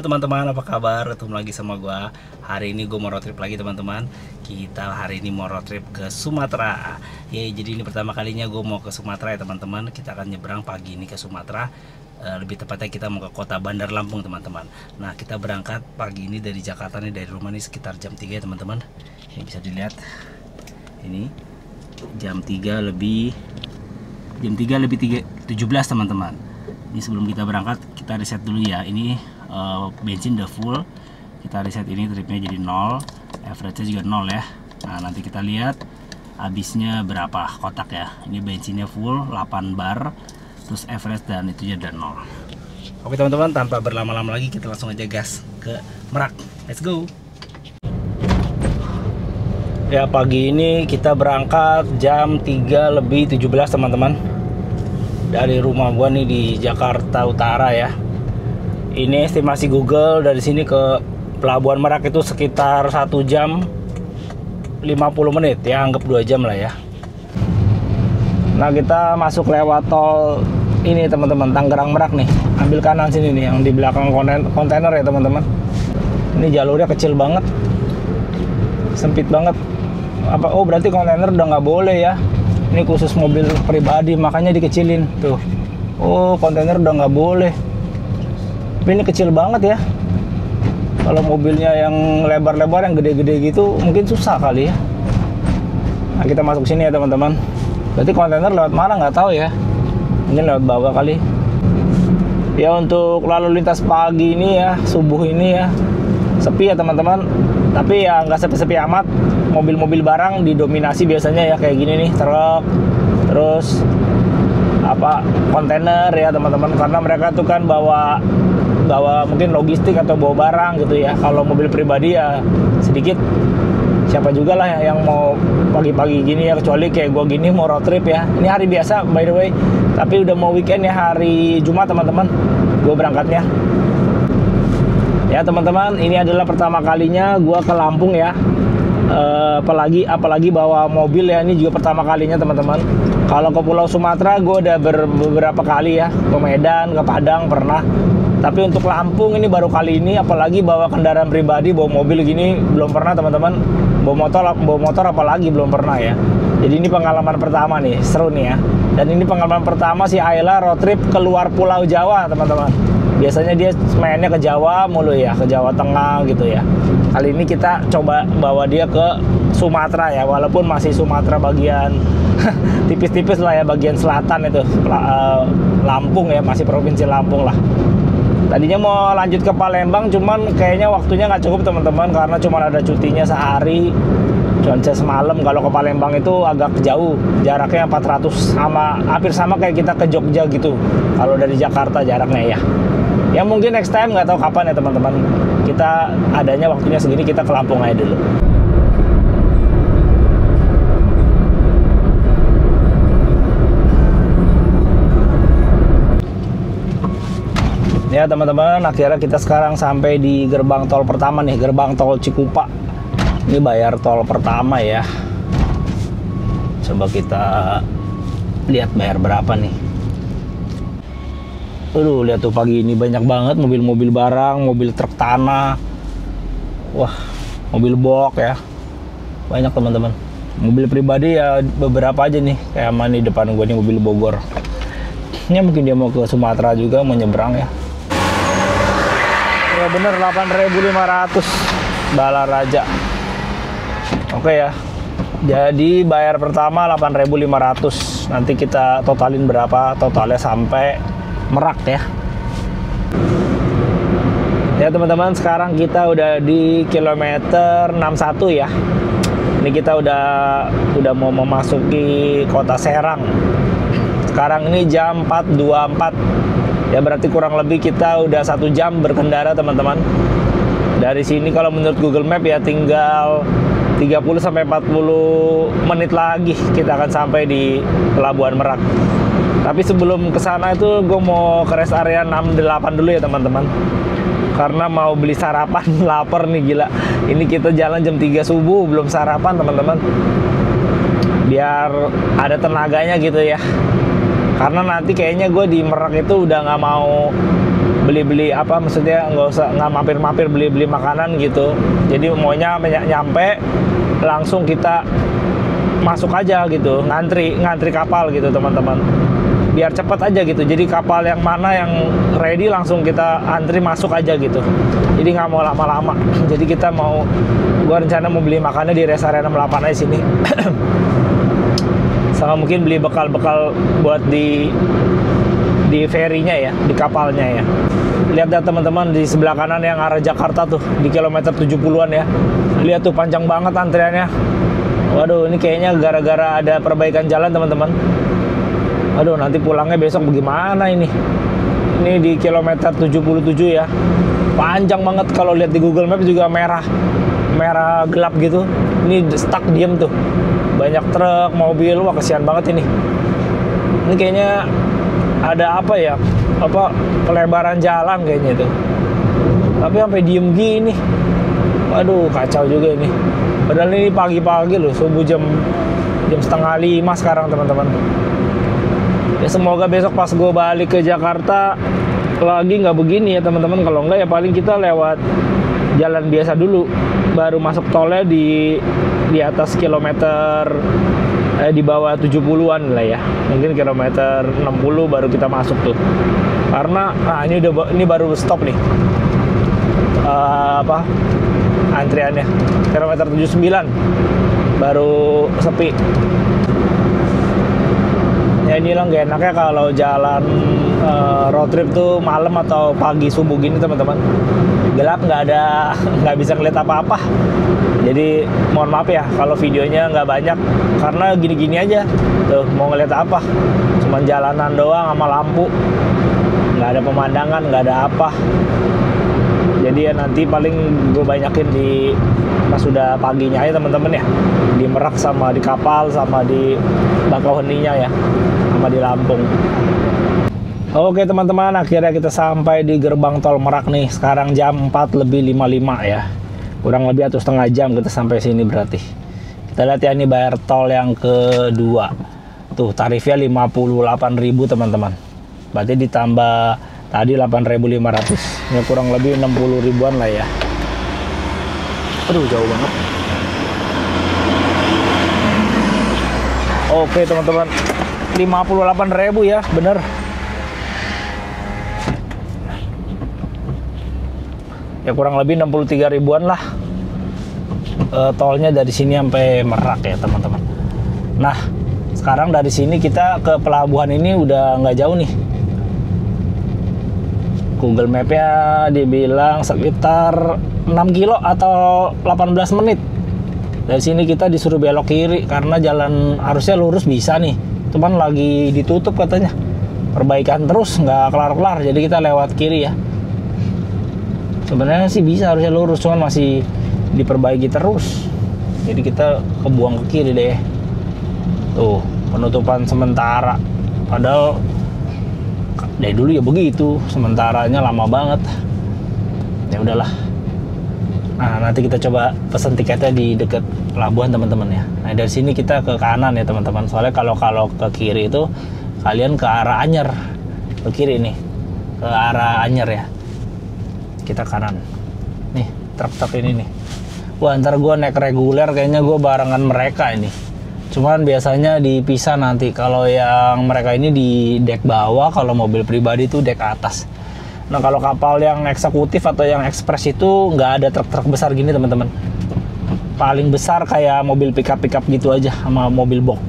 Halo teman-teman, apa kabar? Ketemu lagi sama gua. Hari ini gue mau road trip lagi teman-teman. Kita hari ini mau road trip ke Sumatera. Jadi ini pertama kalinya gue mau ke Sumatera ya teman-teman. Kita akan nyebrang pagi ini ke Sumatera. Lebih tepatnya kita mau ke kota Bandar Lampung teman-teman. Nah, kita berangkat pagi ini dari Jakarta nih, dari rumah nih sekitar jam 3 ya teman-teman. Ini bisa dilihat. Ini jam 3 lebih 17 teman-teman. Ini sebelum kita berangkat kita reset dulu ya. Ini bensin udah full. Kita reset ini, tripnya jadi 0, average-nya juga 0 ya. Nah, nanti kita lihat habisnya berapa kotak ya. Ini bensinnya full 8 bar, terus average dan itu udah 0. Oke teman-teman, tanpa berlama-lama lagi kita langsung aja gas ke Merak. Let's go. Ya, pagi ini kita berangkat jam 3 lebih 17 teman-teman. Dari rumah gua nih di Jakarta Utara ya. Ini estimasi Google dari sini ke Pelabuhan Merak itu sekitar 1 jam 50 menit ya, anggap 2 jam lah ya. Nah, kita masuk lewat tol ini teman-teman, Tangerang Merak nih. Ambil kanan sini nih, yang di belakang kontainer ya teman-teman. Ini jalurnya kecil banget, sempit banget. Oh, berarti kontainer udah nggak boleh ya. Ini khusus mobil pribadi, makanya dikecilin tuh. Oh, kontainer udah nggak boleh. Tapi ini kecil banget ya. Kalau mobilnya yang lebar-lebar, yang gede-gede gitu, mungkin susah kali ya. Nah, kita masuk sini ya teman-teman. Berarti kontainer lewat mana nggak tahu ya. Mungkin lewat bawah kali. Ya, untuk lalu lintas pagi ini ya, subuh ini ya, sepi ya teman-teman. Tapi ya nggak sepi-sepi amat. Mobil-mobil barang didominasi biasanya ya, kayak gini nih, truk, terus kontainer ya teman-teman. Karena mereka tuh kan bawa mungkin logistik atau bawa barang gitu ya. Kalau mobil pribadi ya sedikit, siapa juga lah yang mau pagi-pagi gini ya, kecuali kayak gua gini mau road trip ya. Ini hari biasa by the way, tapi udah mau weekend ya, hari Jumat teman-teman gua berangkatnya ya teman-teman. Ini adalah pertama kalinya gua ke Lampung ya. Apalagi bawa mobil ya, ini juga pertama kalinya teman-teman. Kalau ke Pulau Sumatera gue udah beberapa kali ya, ke Medan, ke Padang pernah. Tapi untuk Lampung ini baru kali ini, apalagi bawa kendaraan pribadi, bawa mobil gini belum pernah teman-teman. Bawa motor apalagi belum pernah ya. Jadi ini pengalaman pertama nih, seru nih ya. Dan ini pengalaman pertama si Ayla road trip keluar Pulau Jawa teman-teman. Biasanya dia mainnya ke Jawa mulu ya, ke Jawa Tengah gitu ya. Kali ini kita coba bawa dia ke Sumatera ya, walaupun masih Sumatera bagian tipis-tipis lah ya, bagian selatan itu, Lampung ya, masih provinsi Lampung lah. Tadinya mau lanjut ke Palembang, cuman kayaknya waktunya nggak cukup teman-teman, karena cuma ada cutinya sehari, cuman semalam. Kalau ke Palembang itu agak jauh, jaraknya 400, hampir sama kayak kita ke Jogja gitu. Kalau dari Jakarta jaraknya ya. Ya mungkin next time, nggak tahu kapan ya teman-teman. Kita adanya waktunya segini, kita ke Lampung aja dulu. Ya teman-teman, akhirnya kita sekarang sampai di gerbang tol pertama nih, gerbang tol Cikupa. Ini bayar tol pertama ya. Coba kita lihat bayar berapa nih. Lihat tuh pagi ini banyak banget mobil-mobil barang, mobil truk tanah. Wah, mobil box ya. Banyak teman-teman. Mobil pribadi ya beberapa aja nih. Kayak mana di depan gua nih, mobil Bogor. Ini mungkin dia mau ke Sumatera juga, mau nyebrang ya. Ya bener, 8.500 Balaraja. Oke ya. Jadi bayar pertama 8.500. Nanti kita totalin berapa totalnya sampai Merak ya. Ya teman-teman, sekarang kita udah di kilometer 61 ya. Ini kita udah mau memasuki kota Serang. Sekarang ini jam 4.24. Ya berarti kurang lebih kita udah 1 jam berkendara teman-teman. Dari sini kalau menurut Google Map ya tinggal 30-40 menit lagi kita akan sampai di Pelabuhan Merak. Tapi sebelum ke sana itu gue mau ke rest area 68 dulu ya teman-teman. Karena mau beli sarapan, lapar nih gila. Ini kita jalan jam 3 subuh belum sarapan teman-teman. Biar ada tenaganya gitu ya. Karena nanti kayaknya gue di Merak itu udah nggak mau beli-beli apa, maksudnya nggak mampir-mampir beli-beli makanan gitu. Jadi maunya nyampe langsung kita masuk aja gitu, ngantri kapal gitu teman-teman, biar cepat aja gitu. Jadi kapal yang mana yang ready langsung kita antri masuk aja gitu, jadi nggak mau lama-lama. Jadi gua rencana mau beli makannya di rest area 68 aja sini. Sama mungkin beli bekal-bekal buat di ferinya ya, di kapalnya ya. Lihat dah teman-teman di sebelah kanan yang arah Jakarta tuh, di kilometer 70-an ya. Lihat tuh panjang banget antriannya. Waduh, ini kayaknya gara-gara ada perbaikan jalan teman-teman. Aduh, nanti pulangnya besok bagaimana ini? Ini di kilometer 77 ya. Panjang banget, kalau lihat di Google Maps juga merah gelap gitu. Ini stuck diem tuh. Banyak truk, mobil, wah kesian banget ini. Ini kayaknya ada apa ya? Pelebaran jalan kayaknya itu. Tapi sampai diem gini. Waduh, kacau juga ini. Padahal ini pagi-pagi loh, subuh jam 4:30 sekarang teman-teman. Ya semoga besok pas gue balik ke Jakarta lagi nggak begini ya teman-teman. Kalau nggak ya paling kita lewat jalan biasa dulu, baru masuk tolnya di atas kilometer di bawah 70-an lah ya. Mungkin kilometer 60 baru kita masuk tuh. Karena ini baru stop nih. Antriannya kilometer 79 baru sepi. Ya inilah gak enaknya kalau jalan road trip tuh malam atau pagi subuh gini teman-teman. Gelap, nggak bisa ngeliat apa-apa. Jadi mohon maaf ya kalau videonya nggak banyak, karena gini-gini aja tuh, mau ngeliat apa, cuman jalanan doang sama lampu, nggak ada pemandangan, nggak ada apa. Jadi ya nanti paling gue banyakin di pas sudah paginya aja teman-teman ya, di Merak sama di kapal sama di Bakauheninya ya, sama di Lampung. Oke teman-teman, akhirnya kita sampai di gerbang tol Merak nih. Sekarang jam 4:55 ya, kurang lebih 1,5 jam kita sampai sini berarti. Kita lihat ya, ini bayar tol yang kedua tuh, tarifnya 58.000 teman-teman, berarti ditambah tadi 8.500, ya kurang lebih 60 ribuan lah ya. Aduh, jauh banget. Oke teman-teman, 58.000 ya, bener. Ya kurang lebih 63 ribuan lah tolnya dari sini sampai Merak ya teman-teman. Nah sekarang dari sini kita ke pelabuhan ini udah nggak jauh nih. Google Map-nya dibilang sekitar 6 kilo atau 18 menit. Dari sini kita disuruh belok kiri karena jalan harusnya lurus bisa nih, cuman lagi ditutup katanya, perbaikan terus nggak kelar-kelar, jadi kita lewat kiri ya. Sebenarnya sih bisa harusnya lurus, cuman masih diperbaiki terus, jadi kita kebuang ke kiri deh. Tuh penutupan sementara, padahal dari dulu ya begitu, sementaranya lama banget. Ya udahlah. Nah nanti kita coba pesan tiketnya di dekat pelabuhan teman-teman ya. Nah dari sini kita ke kanan ya teman-teman, soalnya kalau ke kiri itu kalian ke arah Anyer, ke kiri nih ke arah Anyer ya. Kita kanan nih, truk-truk ini nih. Wah ntar gue naik reguler, kayaknya gue barengan mereka ini. Cuman biasanya dipisah nanti. Kalau yang mereka ini di dek bawah, kalau mobil pribadi itu dek atas. Nah kalau kapal yang eksekutif atau yang ekspres itu nggak ada truk-truk besar gini teman-teman. Paling besar kayak mobil pick-up gitu aja sama mobil box.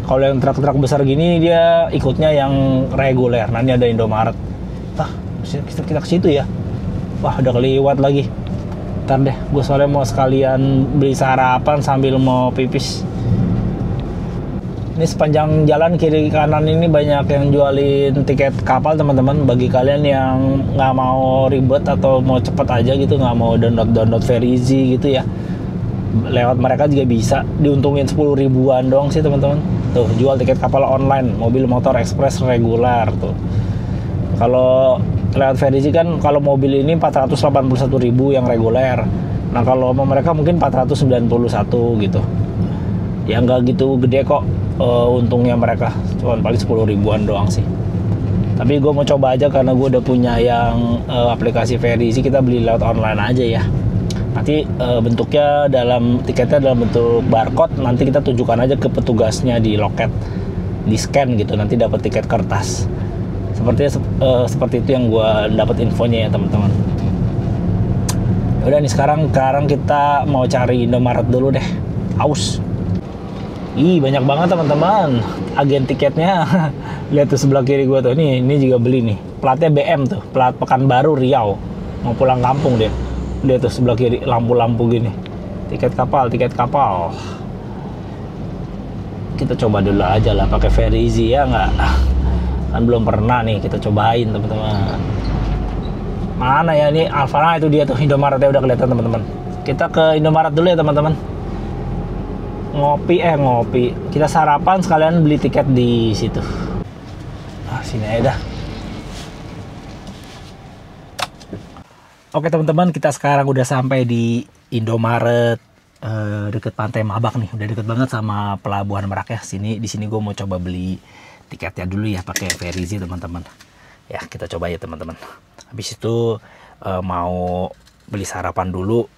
Kalau yang truk-truk besar gini dia ikutnya yang reguler. Nah ini ada Indomaret. Kita ke situ ya. Wah udah keliwat lagi. Ntar deh, gue soalnya mau sekalian beli sarapan sambil mau pipis. Ini sepanjang jalan kiri kanan ini banyak yang jualin tiket kapal teman-teman. Bagi kalian yang nggak mau ribet atau mau cepet aja gitu, nggak mau download very easy gitu ya, lewat mereka juga bisa. Diuntungin 10 ribuan doang sih teman-teman. Tuh jual tiket kapal online, mobil motor ekspres reguler tuh. Kalau lewat very easy kan, kalau mobil ini 481.000 yang reguler. Nah kalau sama mereka mungkin 491 gitu. Ya nggak gitu gede kok untungnya mereka, cuman paling 10 ribuan doang sih. Tapi gue mau coba aja karena gue udah punya yang aplikasi Very Easy. Kita beli lewat online aja ya. Nanti bentuknya tiketnya dalam bentuk barcode. Nanti kita tunjukkan aja ke petugasnya di loket, di scan gitu. Nanti dapat tiket kertas. Seperti itu yang gue dapat infonya ya teman-teman. Udah nih sekarang kita mau cari Indomaret dulu deh. Aus. Ih, banyak banget teman-teman agen tiketnya. Lihat tuh sebelah kiri gua tuh. Ini juga beli nih. Platnya BM tuh, plat Pekanbaru Riau. Mau pulang kampung dia. Dia tuh sebelah kiri lampu-lampu gini. Tiket kapal. Kita coba dulu aja lah pakai Very Easy ya nggak? Kan belum pernah nih, kita cobain teman-teman. Mana ya ini Alfara, itu dia tuh Indomaretnya udah kelihatan teman-teman. Kita ke Indomaret dulu ya teman-teman. Ngopi. Kita sarapan sekalian beli tiket di situ. Sini aja dah. Oke teman-teman, kita sekarang udah sampai di Indomaret deket Pantai Mabak nih. Udah deket banget sama Pelabuhan Merak ya. Di sini gue mau coba beli tiketnya dulu ya pakai Very Easy teman-teman. Ya kita coba ya teman-teman. Habis itu mau beli sarapan dulu.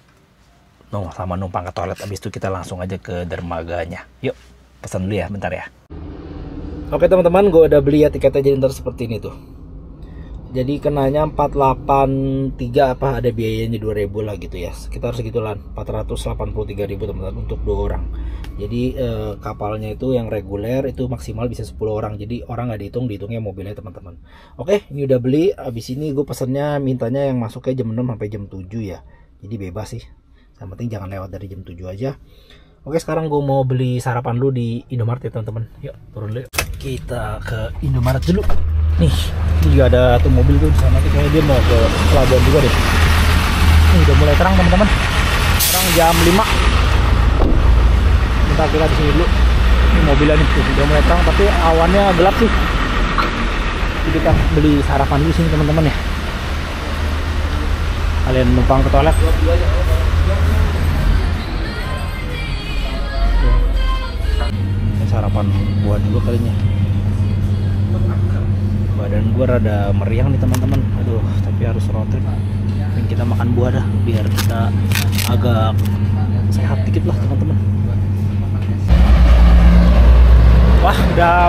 Sama numpang ke toilet. Habis itu kita langsung aja ke dermaganya. Yuk, pesan dulu ya, bentar ya. Oke teman-teman, gue udah beli ya tiketnya. Jadi ntar seperti ini tuh. Jadi kenanya 483 ada biayanya 2.000 lah gitu ya. Sekitar segitulah, 483.000 teman-teman untuk 2 orang. Jadi kapalnya itu yang reguler itu maksimal bisa 10 orang. Jadi orang nggak dihitungnya mobilnya teman-teman. Oke, ini udah beli. Abis ini gue pesennya mintanya yang masuknya jam 6 sampai jam 7 ya. Jadi bebas sih. Yang penting jangan lewat dari jam 7 aja. Oke, sekarang gue mau beli sarapan dulu di Indomaret ya teman-teman. Yuk turun dulu. Kita ke Indomaret dulu. Nih, ini juga ada tuh mobil tuh di sana. Kayaknya dia mau ke pelabuhan juga deh. Ini udah mulai terang teman-teman. Sekarang jam 5. Bentar kita di sini dulu. Ini mobilnya nih udah mulai terang tapi awannya gelap sih. Jadi kita beli sarapan dulu sini teman-teman ya. Kalian numpang ke toilet. Sarapan buat dulu kalinya. Badan gua rada meriang nih teman-teman. Aduh, tapi harus road trip. Mending kita makan buah dah biar kita agak sehat dikit lah teman-teman. Wah,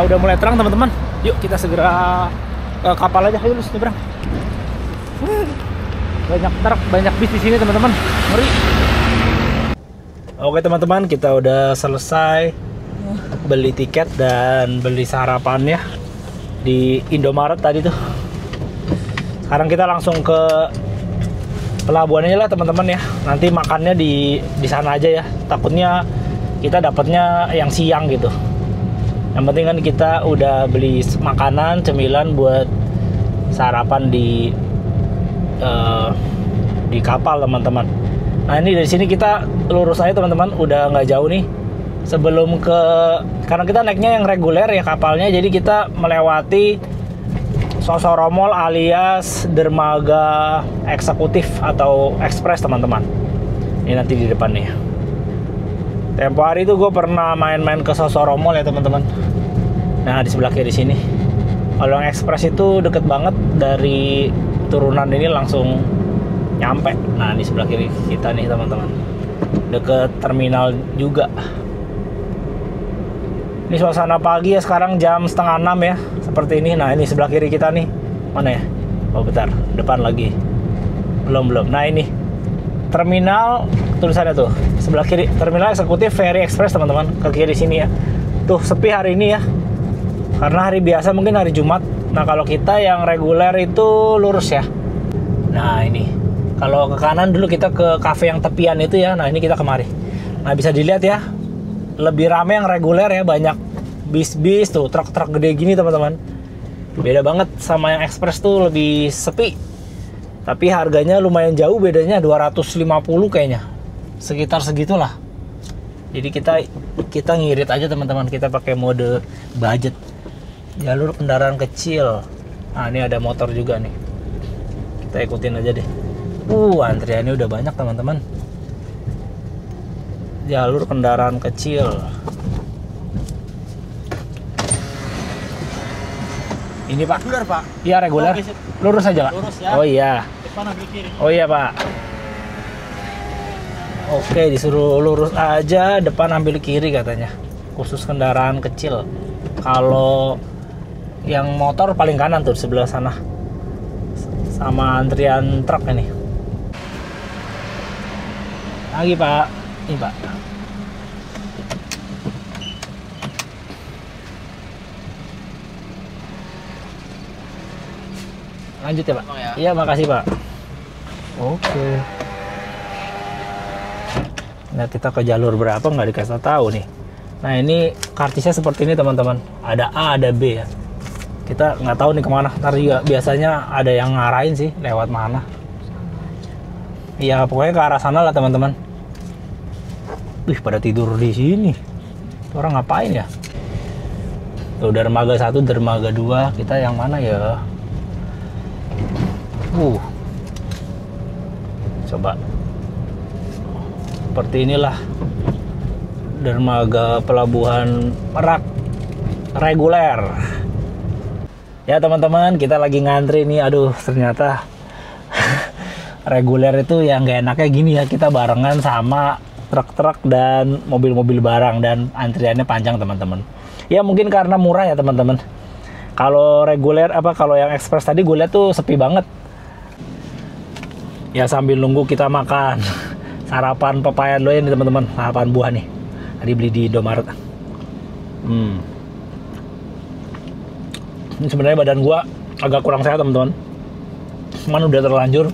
udah mulai terang teman-teman. Yuk kita segera ke kapal aja. Ayo nyebrang. Banyak truk, banyak bis di sini teman-teman. Ngeri. Oke teman-teman, kita udah selesai beli tiket dan beli sarapannya di Indomaret tadi tuh. Sekarang kita langsung ke pelabuhannya lah teman-teman ya. Nanti makannya di sana aja ya. Takutnya kita dapatnya yang siang gitu. Yang penting kan kita udah beli makanan, cemilan buat sarapan di kapal teman-teman. Nah ini dari sini kita lurus aja teman-teman. Udah nggak jauh nih. Sebelum karena kita naiknya yang reguler ya kapalnya, jadi kita melewati Sosoromol alias dermaga eksekutif atau ekspres teman-teman. Ini nanti di depan nih. Tempo hari itu gue pernah main-main ke Sosoromol ya teman-teman. Nah di sebelah kiri sini. Kalau yang ekspres itu deket banget dari turunan ini langsung nyampe. Nah di sebelah kiri kita nih teman-teman. Deket terminal juga. Ini suasana pagi ya, sekarang jam 5:30 ya, seperti ini. Nah ini sebelah kiri kita nih, mana ya? Oh bentar, depan lagi. Belum. Nah ini terminal, tulisannya tuh sebelah kiri, terminal eksekutif Very Express teman-teman. Ke kiri sini ya. Tuh sepi hari ini ya, karena hari biasa mungkin hari Jumat. Nah kalau kita yang reguler itu lurus ya. Nah ini, kalau ke kanan dulu kita ke cafe yang tepian itu ya. Nah ini kita kemari. Nah bisa dilihat ya, lebih rame yang reguler ya, banyak bis-bis tuh, truk-truk gede gini teman-teman. Beda banget sama yang ekspres tuh, lebih sepi. Tapi harganya lumayan jauh bedanya, 250 kayaknya. Sekitar segitulah. Jadi kita ngirit aja teman-teman, kita pakai mode budget. Jalur kendaraan kecil. Nah, ini ada motor juga nih. Kita ikutin aja deh. Antriannya udah banyak teman-teman. Jalur kendaraan kecil. Ini Pak. Reguler Pak. Iya reguler. Lurus aja Pak. Lurus ya. Oh iya. Depan ambil kiri. Oh iya Pak. Oke, disuruh lurus aja, depan ambil kiri katanya. Khusus kendaraan kecil. Kalau yang motor paling kanan tuh sebelah sana. Sama antrian truk ini. Lagi Pak. Ini Pak. Lanjut ya Pak. Oh, ya. Iya makasih Pak. Oke. Nah kita ke jalur berapa nggak dikasih tahu nih. Nah ini kartisnya seperti ini teman-teman. Ada A ada B ya. Kita nggak tahu nih kemana. Ntar juga biasanya ada yang ngarahin sih lewat mana. Iya pokoknya ke arah sana lah teman-teman. Wih pada tidur di sini. Tuh orang ngapain ya? Tuh dermaga 1, dermaga 2. Kita yang mana ya? Coba. Seperti inilah dermaga pelabuhan Merak reguler. Ya teman-teman, kita lagi ngantri nih. Aduh, ternyata reguler itu yang gak enaknya gini ya. Kita barengan sama truk-truk dan mobil-mobil barang dan antriannya panjang teman-teman. Ya mungkin karena murah ya teman-teman. Kalau reguler kalau yang ekspres tadi gue lihat tuh sepi banget. Ya sambil nunggu kita makan sarapan pepaya dulu ya nih teman-teman, sarapan buah nih. Tadi beli di Indomaret. Ini sebenarnya badan gua agak kurang sehat teman-teman. Cuman udah terlanjur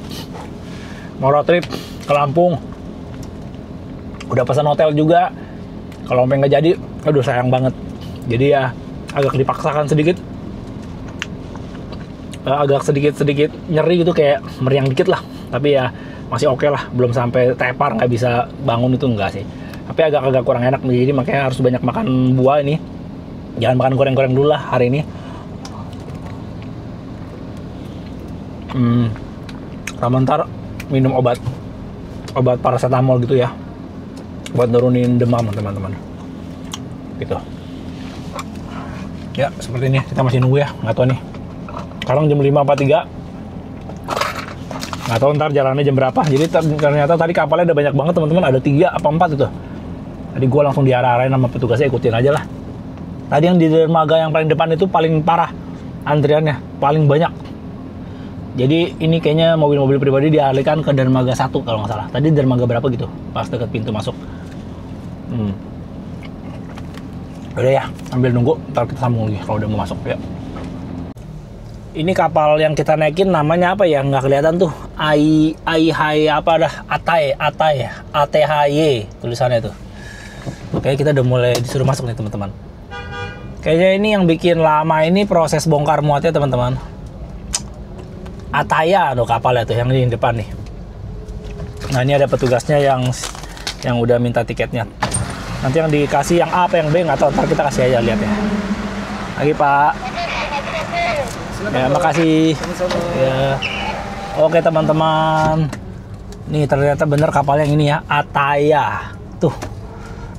mau road trip ke Lampung. Udah pesan hotel juga. Kalau sampai nggak jadi, aduh sayang banget. Jadi ya agak dipaksakan sedikit. Agak sedikit nyeri gitu, kayak meriang dikit lah. Tapi ya masih oke lah, belum sampai tepar nggak bisa bangun itu enggak sih. Tapi agak kurang enak, jadi makanya harus banyak makan buah ini. Jangan makan goreng-goreng dulu lah hari ini. Sama ntar minum obat paracetamol gitu ya, buat nurunin demam teman-teman. Gitu. Ya seperti ini, kita masih nunggu ya, nggak tahu nih. Sekarang jam 5.43. Nggak tahu ntar jalannya jam berapa. Jadi ternyata tadi kapalnya ada banyak banget teman-teman, ada 3 apa 4 itu. Tadi gue langsung diarah-arahin sama petugasnya, ikutin aja lah. Tadi yang di dermaga yang paling depan itu paling parah antriannya, paling banyak. Jadi ini kayaknya mobil-mobil pribadi dialihkan ke dermaga 1 kalau nggak salah. Tadi dermaga berapa gitu pas deket pintu masuk. Udah ya, sambil nunggu ntar kita sambung lagi kalau udah mau masuk ya. Ini kapal yang kita naikin namanya apa ya? Nggak kelihatan tuh. ATHY tulisannya tuh. Oke, kita udah mulai disuruh masuk nih teman-teman. Kayaknya ini yang bikin lama ini proses bongkar muatnya teman-teman. Ataya tuh kapalnya tuh yang di depan nih. Nah ini ada petugasnya yang udah minta tiketnya. Nanti yang dikasih yang A apa yang B nggak tahu. Ntar kita kasih aja lihat ya. Lagi Pak. Ya, makasih. Ya. Oke teman-teman. Nih ternyata bener kapal yang ini ya, Ataya. Tuh.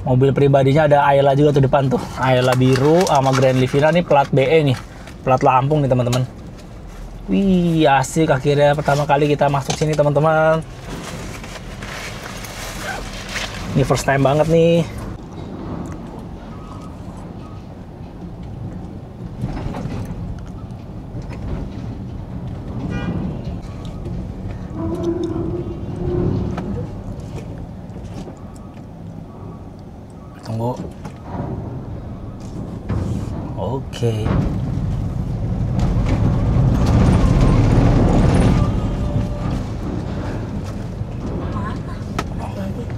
Mobil pribadinya ada Ayla juga tuh depan tuh. Ayla biru sama Grand Livina nih plat BE nih. Plat Lampung nih teman-teman. Wih, asik akhirnya pertama kali kita masuk sini teman-teman. Ini first time banget nih. Tunggu. Oke.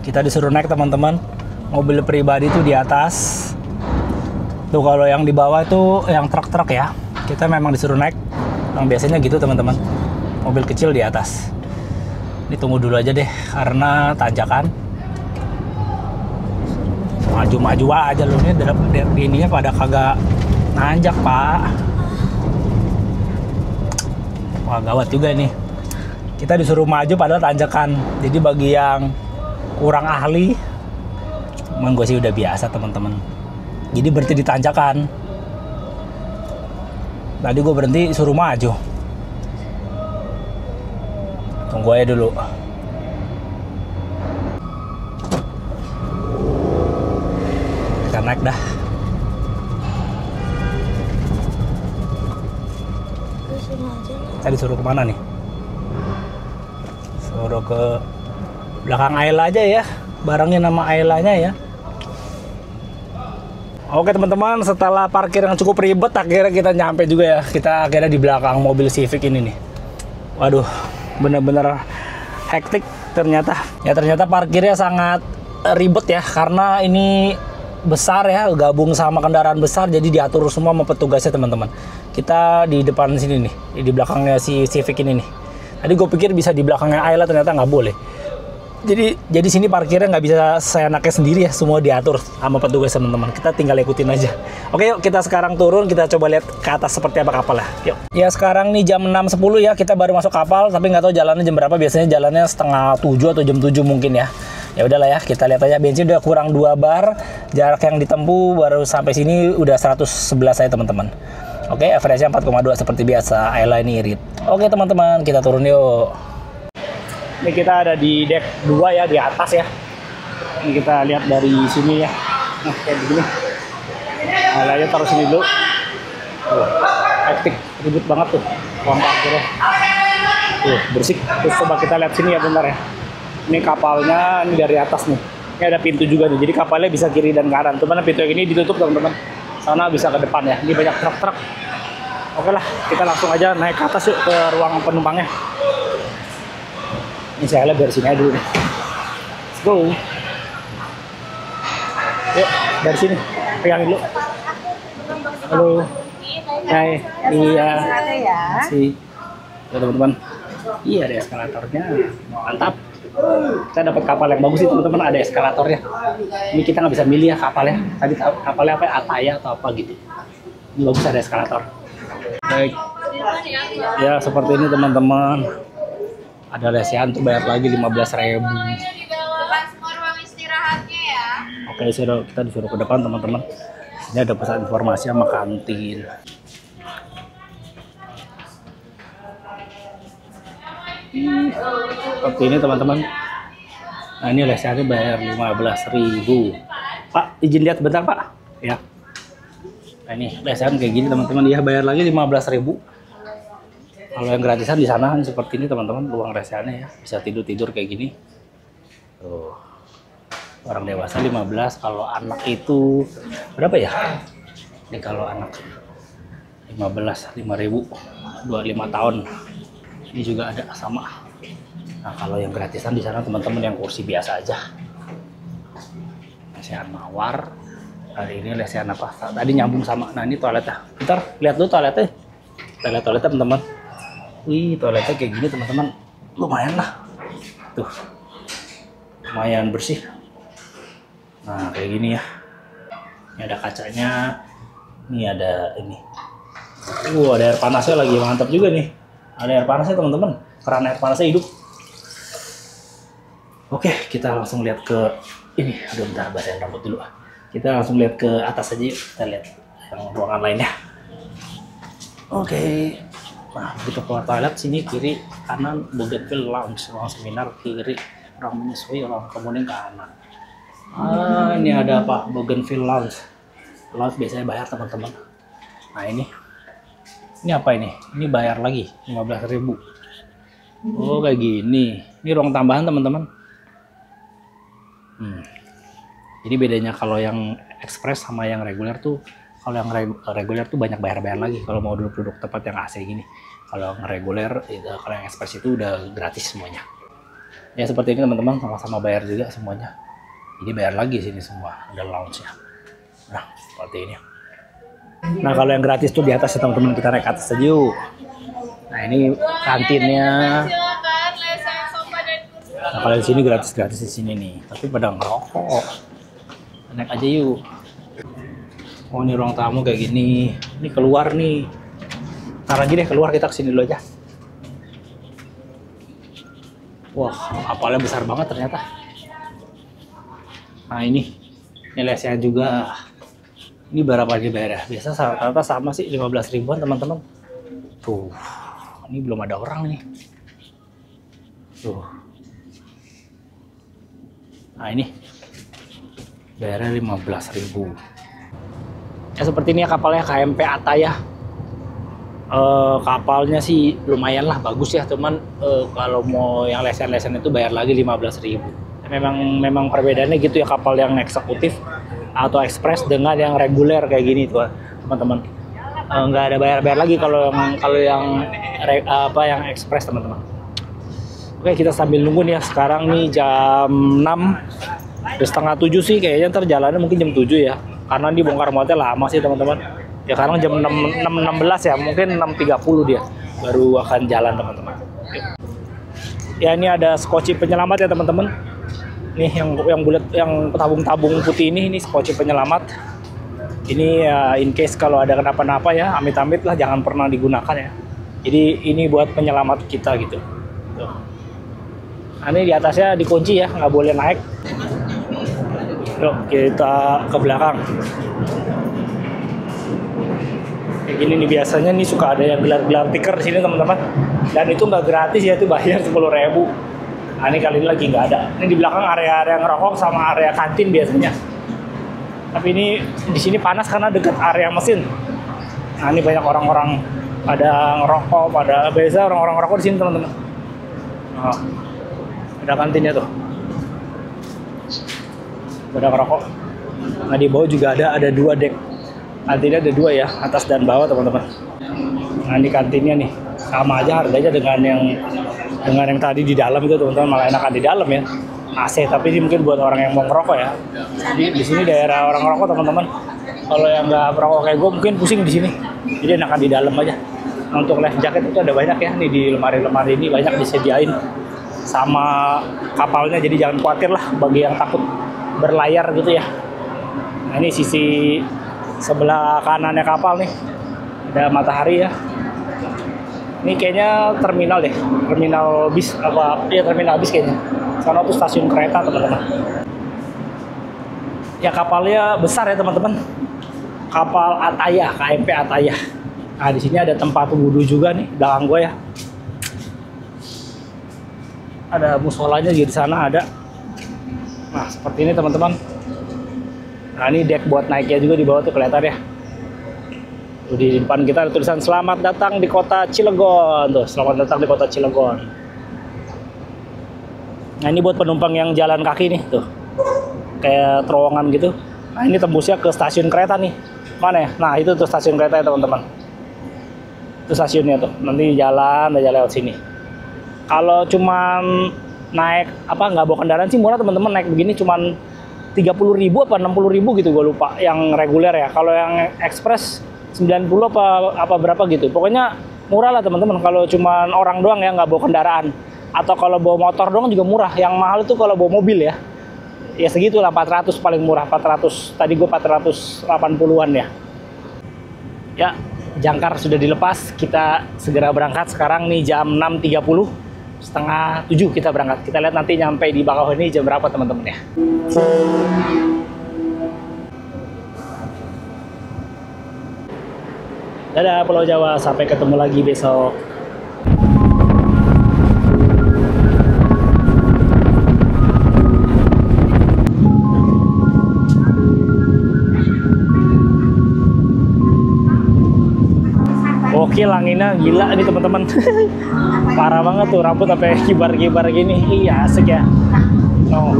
Kita disuruh naik teman-teman. Mobil pribadi itu di atas. Tuh kalau yang di bawah itu yang truk-truk ya. Kita memang disuruh naik. Yang biasanya gitu teman-teman. Mobil kecil di atas. Ini tunggu dulu aja deh karena tanjakan. Maju-maju aja loh, ini ininya pada kagak nanjak Pak. Wah gawat juga nih. Kita disuruh maju padahal tanjakan. Jadi bagi yang kurang ahli, emang gue sih udah biasa teman-teman. Jadi berhenti di tanjakan. Tadi gue berhenti suruh maju. Tunggu aja dulu. Kita naik dah. Tadi suruh kemana nih? Suruh ke belakang Ayla aja ya. Barengin nama Aylanya ya. Oke teman-teman, setelah parkir yang cukup ribet, akhirnya kita nyampe juga ya. Kita akhirnya di belakang mobil Civic ini nih. Waduh, bener-bener hektik ternyata. Ya ternyata parkirnya sangat ribet ya, karena ini besar ya, gabung sama kendaraan besar, jadi diatur semua sama petugasnya teman-teman. Kita di depan sini nih, di belakangnya si Civic ini nih. Tadi gue pikir bisa di belakangnya Ayla, ternyata nggak boleh. Jadi sini parkirnya nggak bisa seenaknya sendiri ya, semua diatur sama petugas teman-teman. Kita tinggal ikutin aja. Oke, yuk kita sekarang turun, kita coba lihat ke atas seperti apa kapal ya. Yuk. Ya sekarang nih jam 6.10 ya, kita baru masuk kapal, tapi nggak tahu jalannya jam berapa. Biasanya jalannya setengah 7 atau jam 7 mungkin ya. Ya udahlah ya, kita lihat aja. Bensin udah kurang 2 bar, jarak yang ditempuh baru sampai sini udah 111 saya teman-teman. Oke, average-nya 4,2 seperti biasa. Ayla ini irit. Oke teman-teman, kita turun yuk. Ini kita ada di deck 2 ya, di atas ya. Ini kita lihat dari sini ya. Nah, kayak begini. Aylanya taruh sini dulu. Hektik, ribut banget tuh ruang parkirnya. Bersih. Terus coba kita lihat sini ya bentar ya. Ini kapalnya ini dari atas nih. Ini ada pintu juga nih. Jadi kapalnya bisa kiri dan kanan. Cuman pintu yang ini ditutup teman-teman. Sana bisa ke depan ya. Ini banyak truk-truk. Oke lah, kita langsung aja naik ke atas yuk ke ruang penumpangnya. Ini saya lihat dari sini aja dulu nih. Let's go. Yuk, dari sini. Pegangin dulu. Halo. Hai. Iya. Masih. Ya teman-teman. Iya, ada eskalatornya. Mantap. Kita dapat kapal yang bagus itu teman-teman, ada eskalatornya. Ini kita nggak bisa milih ya kapalnya. Tadi kapalnya apa? Ataya atau apa gitu. Ini bagus, ada eskalator. Baik. Ya seperti ini teman-teman. Ada lesehan tuh bayar lagi 15.000. Oke, kita disuruh ke depan teman-teman. Ini ada pusat informasi sama kantin. Seperti ini teman-teman. Nah ini lesehannya bayar 15.000. Pak, izin lihat bentar Pak. Ya. Nah ini lesehan kayak gini teman-teman. Dia bayar lagi 15.000. Kalau yang gratisan di sana seperti ini teman-teman, ruang lesehannya ya, bisa tidur kayak gini. Tuh. Orang dewasa 15, kalau anak itu berapa ya? Ini kalau anak 15, 5.000, 25 tahun. Ini juga ada sama. Nah, kalau yang gratisan di sana teman-teman yang kursi biasa aja. Lesehan mawar. Hari ini lesehan apa? Tadi nyambung sama. Nah, ini toiletnya. Bentar, lihat dulu toiletnya. Kita lihat toiletnya teman-teman. Wih, toiletnya kayak gini teman-teman, lumayan lah. Tuh, lumayan bersih. Nah, kayak gini ya. Ini ada kacanya. Ini ada ini. Ada air panasnya lagi, mantap juga nih. Ada air panasnya teman-teman. Keran air panasnya hidup. Oke, kita langsung lihat ke ini. Aduh, bentar, basahin rambut dulu. Kita langsung lihat ke atas aja yuk. Kita lihat yang ruangan lainnya. Oke. Nah, begitu keluar toilet, sini kiri, kanan, Bougainville Lounge, ruang seminar, kiri, ruang menyusui, ruang kemudian kanan. Ah, ini ada apa? Bougainville Lounge. Lounge biasanya bayar teman-teman. Nah ini apa ini? Ini bayar lagi 15.000. Oh kayak gini. Ini ruang tambahan teman-teman. Jadi bedanya kalau yang express sama yang reguler tuh, kalau yang reguler tuh banyak bayar-bayar lagi kalau mau duduk-duduk tempat yang AC gini. Kalau yang reguler, kalau yang express itu udah gratis semuanya. Ya seperti ini teman-teman, sama-sama bayar juga semuanya. Jadi bayar lagi sini semua, ada lounge-nya. Nah seperti ini. Nah kalau yang gratis tuh di atas ya teman-teman, kita naik ke atas aja yuk. Nah ini kantinnya. Nah kalau di sini gratis-gratis di sini nih, tapi pada ngerokok. Naik aja yuk. Oh ini ruang tamu kayak gini. Ini keluar nih. Ntar lagi deh keluar, kita kesini dulu aja. Wah kapalnya besar banget ternyata. Nah ini lesehan juga. Ini berapa dibayar ya? Biasa rata-rata sama sih 15 ribuan teman-teman. Tuh, ini belum ada orang nih. Tuh. Nah ini bayarnya 15.000. Ya seperti ini ya kapalnya, KMP Ataya. Kapalnya sih lumayan lah, bagus ya. Cuman kalau mau yang lesen-lesen itu bayar lagi 15.000. Memang perbedaannya gitu ya, kapal yang eksekutif atau ekspres dengan yang reguler kayak gini tuh teman-teman. Nggak ada bayar-bayar lagi kalau yang ekspres teman-teman. Oke, kita sambil nunggu nih ya. Sekarang nih jam 6, udah setengah 7 sih kayaknya. Ntar jalannya mungkin jam 7 ya, karena di bongkar muatnya lama sih teman-teman. Ya sekarang jam 6.16 ya, mungkin 6.30 dia baru akan jalan teman-teman. Ya ini ada skoci penyelamat ya teman-teman. Nih yang bulat, yang tabung-tabung putih ini skoci penyelamat. Ini ya in case kalau ada kenapa-napa ya, amit-amit lah, jangan pernah digunakan ya. Jadi ini buat penyelamat kita gitu. Tuh. Nah, ini di atasnya dikunci ya, nggak boleh naik. Yuk kita ke belakang. Kayak gini nih biasanya nih suka ada yang gelar-gelar tikar di sini teman-teman. Dan itu nggak gratis ya, itu bayar 10.000. Nah, ini kali ini lagi nggak ada. Ini di belakang area-area ngerokok sama area kantin biasanya. Tapi ini di sini panas karena dekat area mesin. Nah, ini banyak orang-orang pada ngerokok, pada biasa orang-orang ngerokok di sini teman-teman. Nah, ada kantinnya tuh. Pada ngerokok. Nah, di bawah juga ada 2 dek. Kantinnya ada 2 ya, atas dan bawah teman-teman. Nah, ini kantinnya nih. Sama aja harganya dengan yang tadi di dalam itu teman-teman, malah enakan di dalam ya. AC, tapi ini mungkin buat orang yang mau ngerokok ya. Jadi di sini daerah orang ngerokok teman-teman. Kalau yang nggak merokok kayak gue mungkin pusing di sini. Jadi enakan di dalam aja. Nah, untuk life jacket itu ada banyak ya, nih di lemari-lemari ini banyak disediain sama kapalnya. Jadi jangan khawatir lah bagi yang takut berlayar gitu ya. Nah, ini sisi sebelah kanannya kapal nih, ada matahari ya. Ini kayaknya terminal deh, terminal bis apa? Iya terminal bis kayaknya. Sana tuh stasiun kereta teman-teman. Ya kapalnya besar ya teman-teman. Kapal Ataya, KMP Ataya. Nah di sini ada tempat wudhu juga nih, belakang gue ya. Ada musholanya juga di sana ada. Nah seperti ini teman-teman. Nah ini deck buat naiknya juga di bawah tuh kelihatan ya. Di depan kita ada tulisan selamat datang di kota Cilegon tuh, selamat datang di kota Cilegon. Nah ini buat penumpang yang jalan kaki nih tuh, kayak terowongan gitu. Nah ini tembusnya ke stasiun kereta nih, mana ya? Nah itu tuh stasiun kereta ya teman-teman. Itu stasiunnya tuh, nanti jalan aja lewat sini. Kalau cuman naik apa nggak bawa kendaraan sih murah teman-teman, naik begini cuman 30.000 apa 60.000 gitu, gue lupa. Yang reguler ya, kalau yang ekspres 90 apa berapa gitu. Pokoknya murah lah teman-teman kalau cuman orang doang ya, nggak bawa kendaraan. Atau kalau bawa motor doang juga murah. Yang mahal itu kalau bawa mobil ya. Ya segitulah, 400 paling murah, 400. Tadi gue 480-an ya. Ya, jangkar sudah dilepas. Kita segera berangkat sekarang nih jam 6.30. Setengah 7 kita berangkat. Kita lihat nanti nyampe di Bakauheni jam berapa teman-teman ya. Dadah Pulau Jawa, sampai ketemu lagi besok. Oke, anginnya gila nih teman-teman. Parah banget tuh, rambut sampai kibar-kibar gini. Iya asik ya. Oh.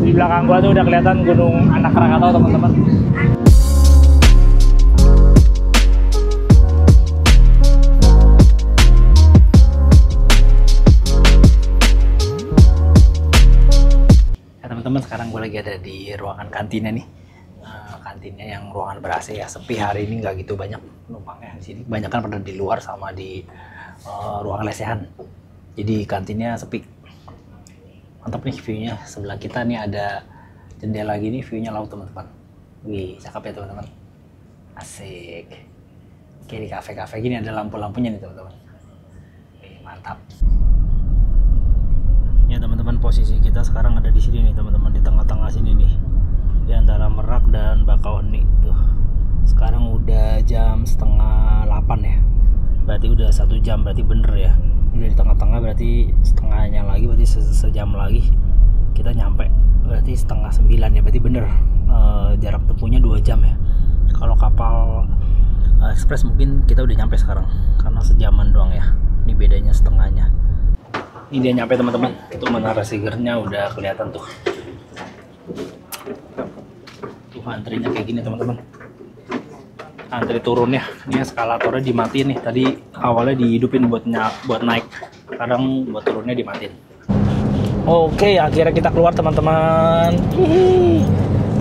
Di belakang gua tuh udah kelihatan Gunung Anak Krakatau teman-teman. Teman-teman, sekarang gue lagi ada di ruangan kantinnya nih. Kantinnya yang ruangan ber-AC ya, sepi hari ini, nggak gitu banyak penumpangnya di sini. Kebanyakan pada di luar sama di ruang lesehan. Jadi kantinnya sepi. Mantap nih view-nya. Sebelah kita nih ada jendela gini, view-nya laut teman-teman. Wih, cakep ya teman-teman. Asik. Oke, di kafe-kafe gini ada lampu-lampunya nih teman-teman. Wih, mantap. Ya teman-teman, posisi kita sekarang ada di sini nih teman-teman, di tengah-tengah sini nih, di antara Merak dan Bakauheni tuh. Sekarang udah jam 7:30 ya, berarti udah 1 jam, berarti bener ya. Udah di tengah-tengah, berarti setengahnya lagi, berarti sejam lagi kita nyampe. Berarti setengah 9 ya, berarti bener. Jarak tempuhnya 2 jam ya. Kalau kapal ekspres mungkin kita udah nyampe sekarang, karena sejaman doang ya. Ini bedanya setengahnya. Ini dia nyampe teman-teman. Tuh menara Seager-nya udah kelihatan tuh. Tuh antrinya kayak gini teman-teman. Antri turunnya. Ini eskalatornya dimatiin nih. Tadi awalnya dihidupin buat naik. Sekarang buat turunnya dimatiin. Oke, akhirnya kita keluar teman-teman.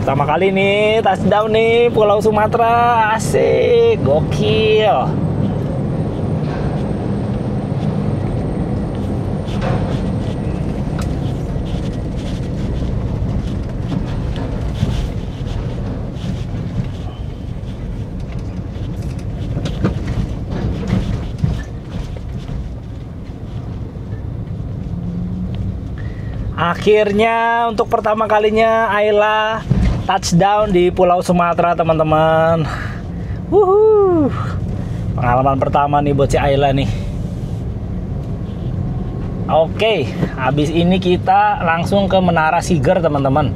Pertama kali nih touchdown nih Pulau Sumatera. Asik, gokil. Akhirnya untuk pertama kalinya Ayla touchdown di Pulau Sumatera teman-teman. Pengalaman pertama nih buat si Ayla nih. Oke, habis ini kita langsung ke Menara Seager teman-teman.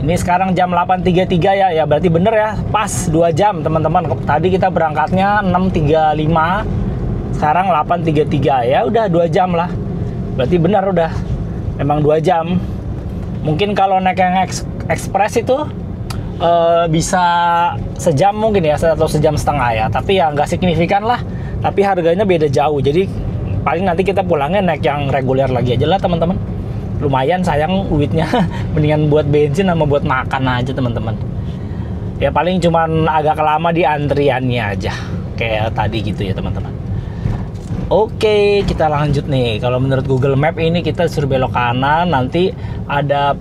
Ini sekarang jam 8.33 ya, berarti bener ya, pas 2 jam teman-teman. Tadi kita berangkatnya 6.35, sekarang 8.33 ya, udah 2 jam lah. Berarti bener udah, memang 2 jam. Mungkin kalau naik yang ekspres itu bisa sejam mungkin ya, atau sejam setengah ya. Tapi ya nggak signifikan lah. Tapi harganya beda jauh. Jadi paling nanti kita pulangnya naik yang reguler lagi aja lah teman-teman. Lumayan sayang duitnya. Mendingan buat bensin sama buat makan aja teman-teman. Ya paling cuman agak lama di antriannya aja. Kayak tadi gitu ya teman-teman. Oke, kita lanjut nih. Kalau menurut Google Map ini kita suruh belok kanan, nanti ada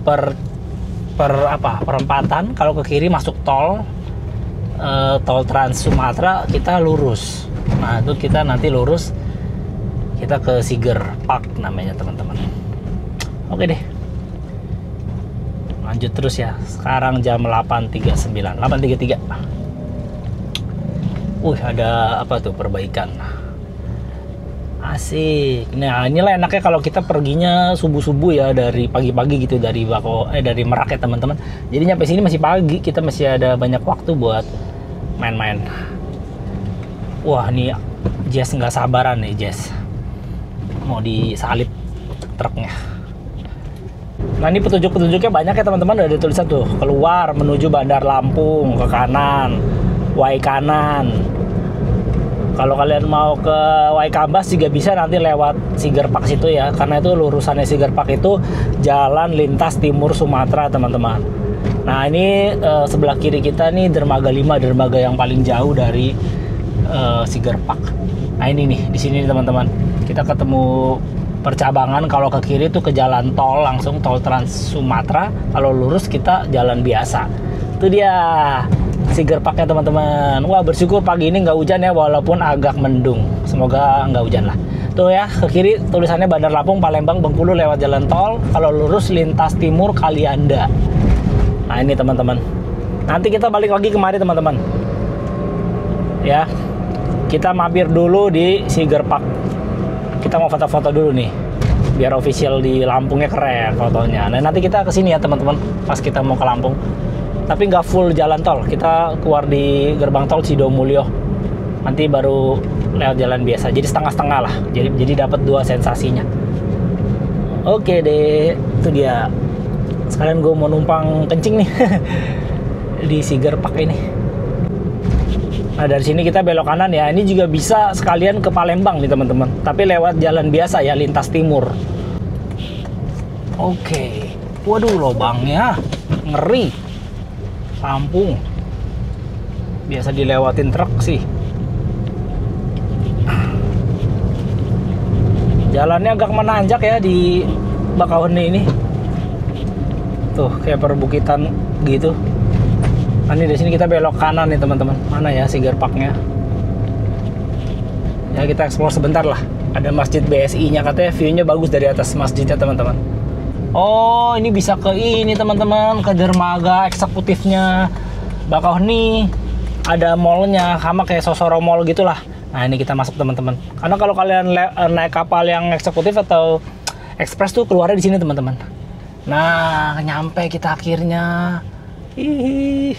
perempatan. Kalau ke kiri masuk tol Trans Sumatera, kita lurus. Nah, itu kita nanti lurus, kita ke Seager Park namanya teman-teman. Oke deh. Lanjut terus ya. Sekarang jam 8.33. Ada apa tuh, perbaikan. Asik. Nah, inilah enaknya kalau kita perginya subuh-subuh ya, dari pagi-pagi gitu, dari Merak ya teman-teman. Jadi nyampe sini masih pagi, kita masih ada banyak waktu buat main-main. Wah, nih Jess nggak sabaran nih, Jess. Mau disalip truknya. Nah, ini petunjuk-petunjuknya banyak ya teman-teman, udah ada tulisan tuh. Keluar menuju Bandar Lampung, ke kanan, Y kanan. Kalau kalian mau ke Waikambas juga bisa nanti lewat Seager Park situ ya, karena itu lurusannya Seager Park itu jalan lintas timur Sumatera teman-teman. Nah, ini sebelah kiri kita nih dermaga 5, dermaga yang paling jauh dari Seager Park. Nah, ini nih di sini teman-teman. Kita ketemu percabangan, kalau ke kiri itu ke jalan tol, langsung tol Trans Sumatera. Kalau lurus kita jalan biasa. Itu dia Seager Park-nya teman-teman. Wah, bersyukur pagi ini nggak hujan ya, walaupun agak mendung. Semoga nggak hujan lah. Tuh ya, ke kiri tulisannya Bandar Lampung, Palembang, Bengkulu lewat jalan tol. Kalau lurus lintas timur Kalianda. Nah, ini teman-teman. Nanti kita balik lagi kemari teman-teman. Ya, kita mampir dulu di Seager Park. Kita mau foto-foto dulu nih, biar official di Lampungnya keren fotonya. Nah, nanti kita kesini ya teman-teman, pas kita mau ke Lampung. Tapi nggak full jalan tol, kita keluar di gerbang tol Sidomulyo, nanti baru lewat jalan biasa, jadi setengah-setengah lah, jadi dapat 2 sensasinya. Oke deh, itu dia. Sekalian gue mau numpang kencing nih di Seager Park ini. Nah, dari sini kita belok kanan ya. Ini juga bisa sekalian ke Palembang nih teman-teman, tapi lewat jalan biasa ya, lintas timur. Oke, waduh lobangnya ngeri. Lampung biasa dilewatin truk sih. Jalannya agak menanjak ya di Bakauheni ini. Tuh kayak perbukitan gitu. Nah, ini di sini kita belok kanan nih teman-teman. Mana ya Seager Park-nya? Ya, kita explore sebentar lah. Ada Masjid BSI-nya, katanya view-nya bagus dari atas masjidnya teman-teman. Oh, ini bisa ke ini teman-teman, ke dermaga eksekutifnya Bakauheni. Ada mallnya, sama kayak Sosoro Mall gitulah. Nah ini kita masuk teman-teman. Karena kalau kalian naik kapal yang eksekutif atau ekspres tuh keluarnya di sini teman-teman. Nah nyampe kita akhirnya. Ih,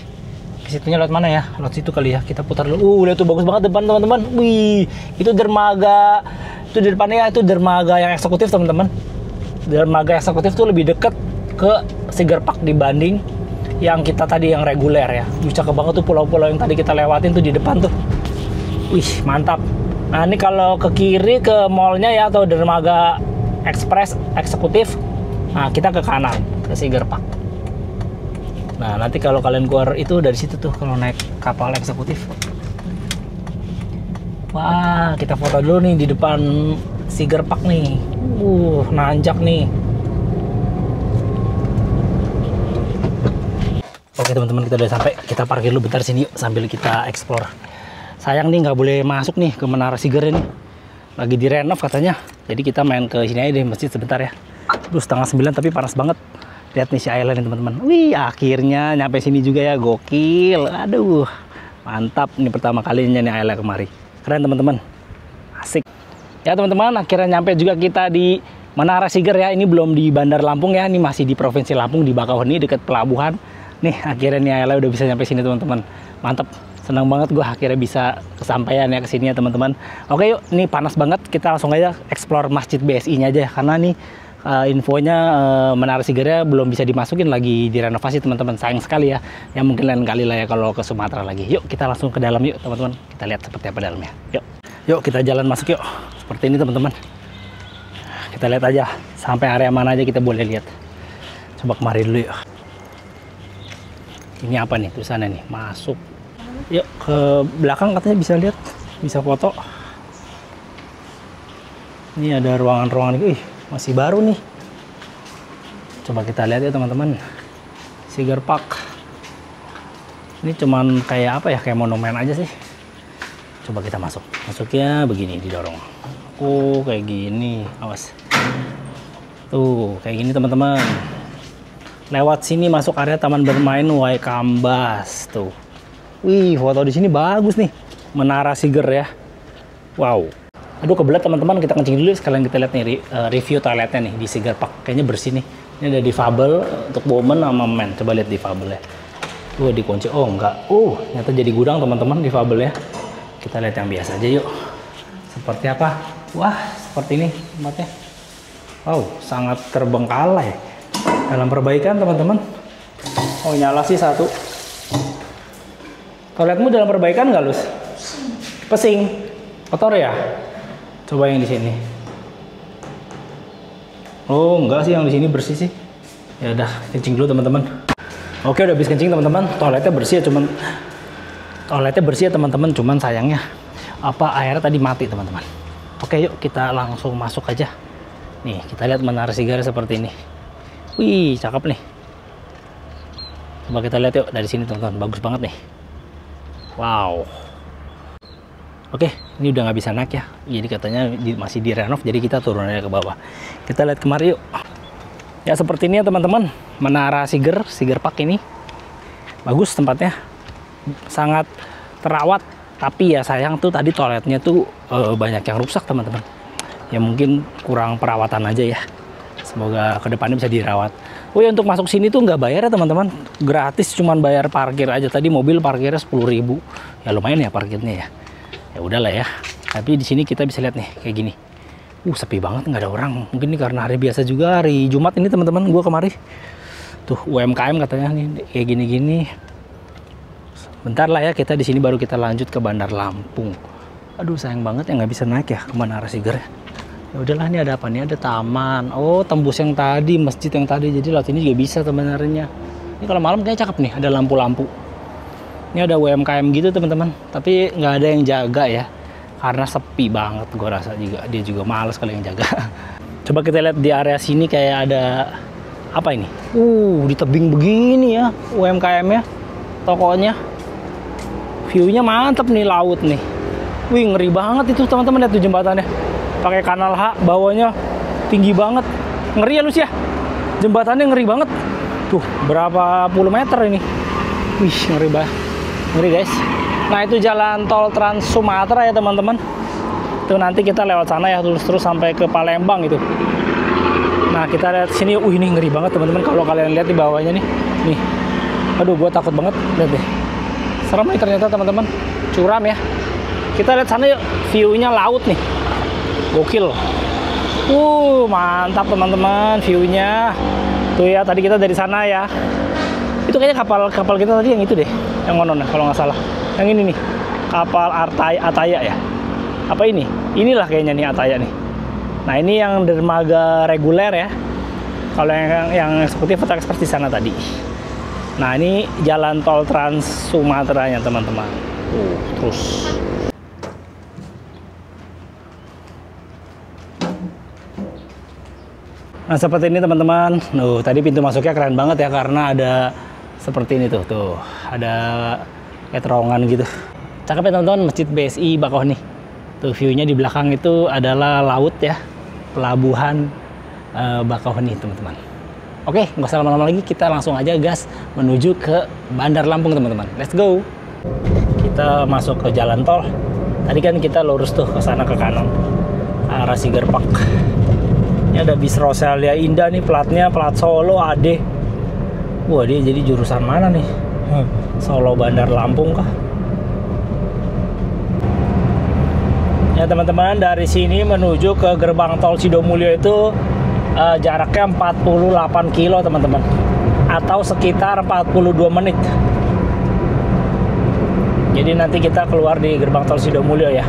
situnya lewat mana ya? Lewat situ kali ya. Kita putar dulu. Lihat tuh bagus banget depan teman-teman. Wih, itu dermaga. Itu di depannya itu dermaga yang eksekutif teman-teman. Dermaga eksekutif tuh lebih deket ke Seger Park dibanding yang kita tadi yang reguler ya. Cakep banget tuh pulau-pulau yang tadi kita lewatin tuh di depan tuh. Wih, mantap. Nah, ini kalau ke kiri ke mallnya ya atau dermaga ekspres eksekutif. Nah, kita ke kanan ke Seger Park. Nah, nanti kalau kalian keluar itu dari situ tuh kalau naik kapal eksekutif. Wah, kita foto dulu nih di depan Seger Park nih. Nanjak nih. Oke teman-teman, kita udah sampai. Kita parkir dulu bentar sini yuk sambil kita explore. Sayang nih nggak boleh masuk nih ke Menara Seger ini. Lagi direnov katanya. Jadi kita main ke sini aja deh masjid sebentar ya. Terus 8:30 tapi panas banget. Lihat nih si Ayla nih teman-teman. Wih, akhirnya nyampe sini juga ya. Gokil. Aduh, mantap. Ini pertama kalinya nih Ayla kemari. Keren teman-teman. Asik. Ya teman-teman, akhirnya nyampe juga kita di Menara Seger ya. Ini belum di Bandar Lampung ya. Ini masih di Provinsi Lampung di Bakauheni dekat pelabuhan. Nih akhirnya nih Ayla udah bisa nyampe sini teman-teman. Mantap. Senang banget gue akhirnya bisa kesampaian ya kesini ya teman-teman. Oke yuk, ini panas banget. Kita langsung aja explore Masjid BSI-nya aja. Karena nih infonya Menara Segernya belum bisa dimasukin, lagi direnovasi teman-teman. Sayang sekali ya. Ya mungkin lain kali lah ya kalau ke Sumatera lagi. Yuk kita langsung ke dalam yuk teman-teman. Kita lihat seperti apa dalamnya. Yuk kita jalan masuk yuk. Seperti ini teman-teman. Kita lihat aja sampai area mana aja kita boleh lihat. Coba kemari dulu yuk. Ini apa nih tulisannya nih? Masuk. Yuk ke belakang katanya bisa lihat, bisa foto. Ini ada ruangan-ruangan. Ih, masih baru nih. Coba kita lihat ya teman-teman. Seger Park. Ini cuman kayak apa ya? Kayak monumen aja sih. Coba kita masuk. Masuknya begini, didorong. Oh, kayak gini. Awas. Tuh, kayak gini teman-teman. Lewat sini masuk area taman bermain Waikambas. Tuh. Wih, foto di sini bagus nih. Menara Seger ya. Wow. Aduh, kebelet teman-teman, kita kencing dulu sekalian kita lihat nih review toiletnya nih di Seger Park. Kayaknya bersih nih. Ini ada difabel untuk woman sama men. Coba lihat difabel ya. Tuh dikunci. Oh, enggak. Ternyata jadi gudang teman-teman difabel ya. Kita lihat yang biasa aja yuk. Seperti apa? Wah, seperti ini tempatnya. Wow, sangat terbengkalai. Dalam perbaikan teman-teman. Oh, nyala sih satu. Toiletmu dalam perbaikan nggak, Lus? Pesing. Kotor ya? Coba yang di sini. Oh, enggak sih, yang di sini bersih sih. Ya udah, kencing dulu teman-teman. Oke, udah habis kencing teman-teman. Toiletnya bersih ya teman-teman. Cuman sayangnya apa airnya tadi mati teman-teman. Oke, yuk kita langsung masuk aja. Nih, kita lihat Menara Seger seperti ini. Wih, cakep nih. Coba kita lihat yuk dari sini teman-teman. Bagus banget nih. Wow. Oke, ini udah nggak bisa naik ya. Jadi katanya masih direnov, jadi kita turun aja ke bawah. Kita lihat kemari yuk. Ya seperti ini ya teman-teman. Menara Seger Park ini. Bagus tempatnya. Sangat terawat. Tapi ya sayang tuh tadi toiletnya tuh banyak yang rusak teman-teman. Ya mungkin kurang perawatan aja ya. Semoga kedepannya bisa dirawat. Oh ya, untuk masuk sini tuh nggak bayar ya teman-teman, gratis, cuman bayar parkir aja. Tadi mobil parkirnya 10.000, ya lumayan ya parkirnya ya. Ya udahlah ya. Tapi di sini kita bisa lihat nih kayak gini. Sepi banget, nggak ada orang. Mungkin ini karena hari biasa juga, hari Jumat ini teman-teman. Gua kemari. Tuh UMKM katanya nih kayak gini-gini. Bentar lah ya, kita di sini baru kita lanjut ke Bandar Lampung. Aduh sayang banget ya nggak bisa naik ya ke Menara Seger. Ya udahlah, ini ada apa nih? Ada taman. Oh, tembus yang tadi, masjid yang tadi. Jadi lewat ini juga bisa sebenarnya. Ini kalau malam kayaknya cakep nih, ada lampu-lampu. Ini ada UMKM gitu teman-teman. Tapi nggak ada yang jaga ya, karena sepi banget. Gue rasa juga dia juga males kalau yang jaga. Coba kita lihat di area sini kayak ada apa ini? Di tebing begini ya UMKM ya, tokonya. View-nya mantep nih, laut nih. Wih, ngeri banget itu teman-teman, lihat tuh jembatannya. Pakai kanal H, bawahnya tinggi banget. Ngeri ya Lus ya? Jembatannya ngeri banget. Tuh, berapa puluh meter ini. Wih, ngeri banget. Ngeri guys. Nah itu jalan tol Trans Sumatera ya teman-teman. Itu nanti kita lewat sana ya, terus sampai ke Palembang itu. Nah kita lihat sini, ini ngeri banget teman-teman. Kalau kalian lihat di bawahnya nih, aduh gue takut banget, lihat deh. Serem nih ternyata teman-teman, curam ya. Kita lihat sana yuk, view-nya laut nih, gokil. Mantap teman-teman view-nya. Tuh ya, tadi kita dari sana ya. Itu kayaknya kapal kita tadi yang itu deh, yang ngonon kalau nggak salah. Yang ini nih, kapal Ataya ya. Apa ini? Inilah kayaknya nih Ataya nih. Nah ini yang dermaga reguler ya. Kalau yang eksekutif atau ekspres di sana tadi. Nah ini jalan tol Trans Sumatera nya teman-teman. Terus. Nah seperti ini teman-teman. Tadi pintu masuknya keren banget ya, karena ada seperti ini tuh ada kayak terowongan gitu. Cakep ya teman-teman, Masjid BSI Bakauheni. Tuh view-nya di belakang itu adalah laut ya, pelabuhan Bakauheni teman-teman. Oke, nggak usah lama-lama lagi, kita langsung aja gas menuju ke Bandar Lampung teman-teman. Let's go. Kita masuk ke jalan tol. Tadi kan kita lurus tuh ke sana ke kanan, arah Sigerpak. Ini ada bis Rosalia Indah nih, platnya plat Solo AD. Wah dia jadi jurusan mana nih? Solo Bandar Lampung kah? Ya teman-teman, dari sini menuju ke gerbang tol Sidomulyo itu jaraknya 48 kilo teman-teman, atau sekitar 42 menit. Jadi nanti kita keluar di gerbang tol Sidomulyo ya.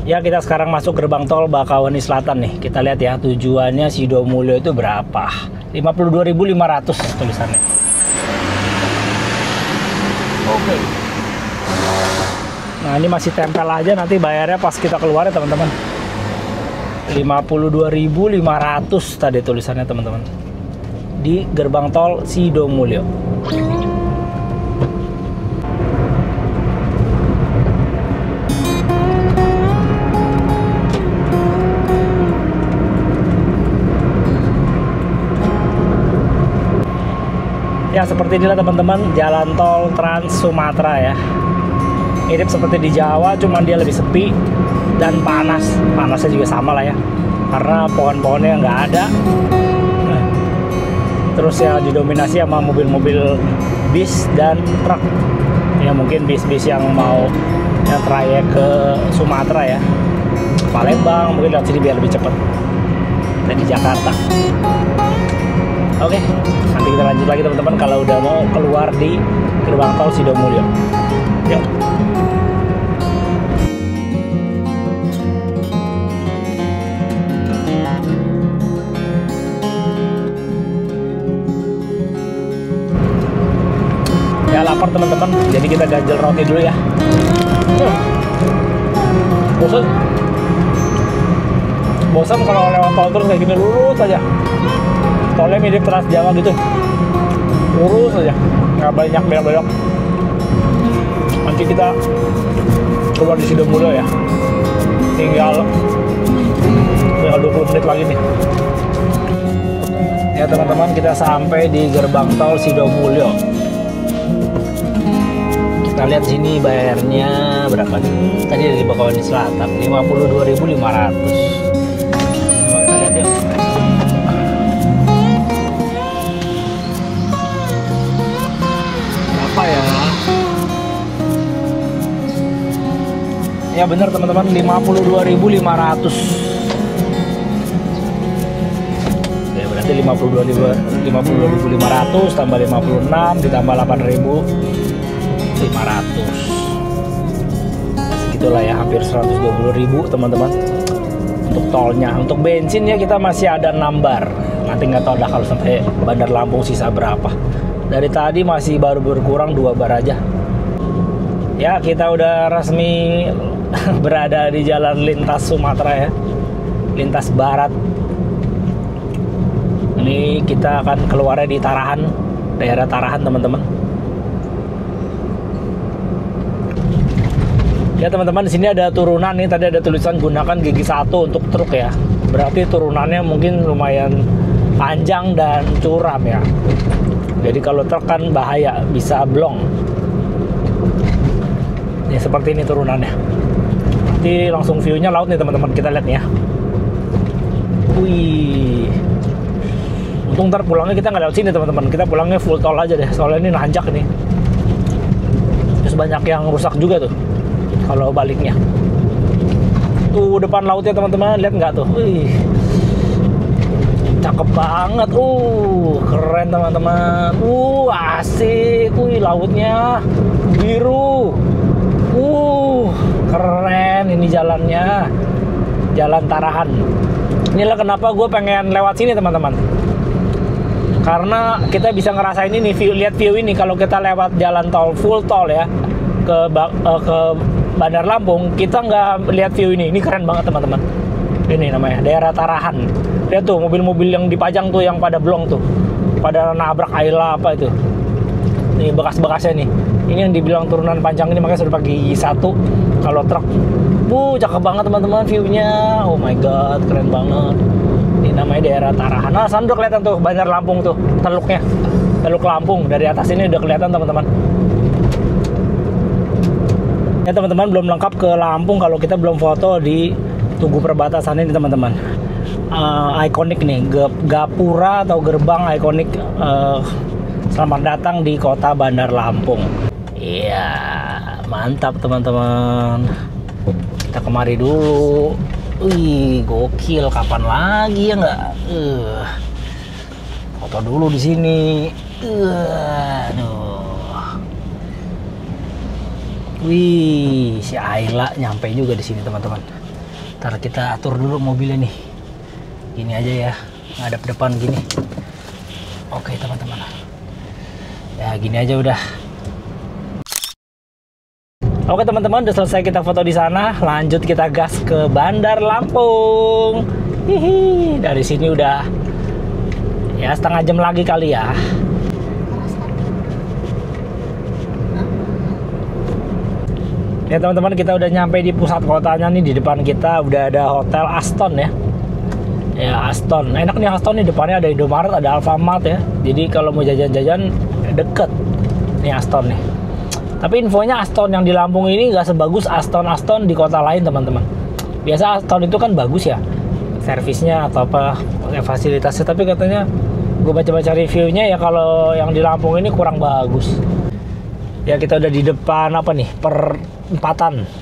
Ya kita sekarang masuk gerbang tol Bakauheni Selatan nih. Kita lihat ya tujuannya Sidomulyo itu berapa. 52.500 tulisannya. Oke. Nah ini masih tempel aja, nanti bayarnya pas kita keluar ya teman-teman. 52.500 tadi tulisannya teman-teman. Di gerbang tol Sidomulyo. Ya seperti inilah teman-teman jalan tol Trans Sumatera ya. Mirip seperti di Jawa, cuman dia lebih sepi dan panas. Panasnya juga sama lah ya, karena pohon-pohonnya nggak ada. Terus ya didominasi sama mobil-mobil bis dan truk. Ya mungkin bis-bis yang mau yang trayek ke Sumatera ya, Palembang, mungkin lewat sini biar lebih cepat dari Jakarta. Oke, nanti kita lanjut lagi teman-teman kalau udah mau keluar di gerbang tol Sidomulyo. Yuk. Ya lapar teman-teman, jadi kita ganjel roti dulu ya. Bosan kalau lewat tol terus kayak gini, lurus aja. Tolnya mirip Trans Jawa gitu, lurus aja, nggak banyak belok-belok. Nanti kita keluar di Sidomulyo ya, tinggal 20 menit lagi nih. Ya teman-teman, kita sampai di gerbang tol Sidomulyo. Kita lihat sini bayarnya berapa nih? Tadi dari Bakauheni Selatan 52.500. Ya bener teman-teman, 52.500. Ya berarti 52.500 tambah 56 ditambah 8.500. Segitulah ya, hampir 120.000 teman-teman untuk tolnya. Untuk bensinnya kita masih ada 6 bar. Nanti nggak tahu dah kalau sampai Bandar Lampung sisa berapa. Dari tadi masih baru berkurang 2 bar aja. Ya kita udah resmi berada di jalan lintas Sumatera ya, lintas barat. Ini kita akan keluarnya di Tarahan, daerah Tarahan teman-teman. Ya teman-teman, di sini ada turunan nih, tadi ada tulisan gunakan gigi 1 untuk truk ya. Berarti turunannya mungkin lumayan panjang dan curam ya. Jadi kalau truk kan bahaya, bisa blong. Nih seperti ini turunannya. Nanti langsung view-nya laut nih teman-teman, kita lihat nih ya. Wih. Untung ntar pulangnya kita nggak lewat sini teman-teman, kita pulangnya full tol aja deh, soalnya ini nanjak nih. Terus banyak yang rusak juga tuh kalau baliknya. Tuh depan lautnya teman-teman, lihat nggak tuh? Wih, cakep banget. Keren teman-teman. Asik. Wih, lautnya biru. Keren ini jalannya. Jalan Tarahan. Inilah kenapa gue pengen lewat sini teman-teman. Karena kita bisa ngerasain ini, lihat view ini kalau kita lewat jalan tol full tol ya ke Bandar Lampung, kita nggak lihat view ini. Ini keren banget teman-teman. Ini namanya daerah Tarahan. Lihat tuh mobil-mobil yang dipajang tuh yang pada blong tuh, pada nabrak Ayla apa itu. Nih bekas-bekasnya nih. Ini yang dibilang turunan panjang ini, makanya sudah pakai gigi 1 kalau truk. Cakep banget teman-teman view-nya. Oh my god, keren banget. Ini namanya daerah Tarahan. Nah, sana udah kelihatan tuh Bandar Lampung tuh, teluknya. Teluk Lampung dari atas ini udah kelihatan teman-teman. Ya teman-teman, belum lengkap ke Lampung kalau kita belum foto di Tugu Perbatasan ini teman-teman. Ikonik nih, gapura atau gerbang ikonik. Selamat datang di kota Bandar Lampung. Iya, mantap teman-teman. Kita kemari dulu. Wih, gokil. Kapan lagi ya nggak? Foto dulu di sini. Wih, si Ayla nyampe juga di sini teman-teman. Ntar kita atur dulu mobilnya nih. Gini aja ya, ngadep depan gini. Oke teman-teman. Ya gini aja udah. Oke teman-teman, udah selesai kita foto di sana. Lanjut kita gas ke Bandar Lampung. Hihi, dari sini udah ya setengah jam lagi kali ya. Ya teman-teman, kita udah nyampe di pusat kotanya nih. Di depan kita udah ada Hotel Aston ya. Ya Aston, enak nih Aston nih, depannya ada Indomaret, ada Alfamart ya. Jadi kalau mau jajan-jajan deket nih Aston nih. Tapi infonya Aston yang di Lampung ini nggak sebagus Aston di kota lain teman-teman. Biasa Aston itu kan bagus ya, servisnya atau apa fasilitasnya. Tapi katanya gue baca-baca reviewnya ya kalau yang di Lampung ini kurang bagus. Ya kita udah di depan apa nih,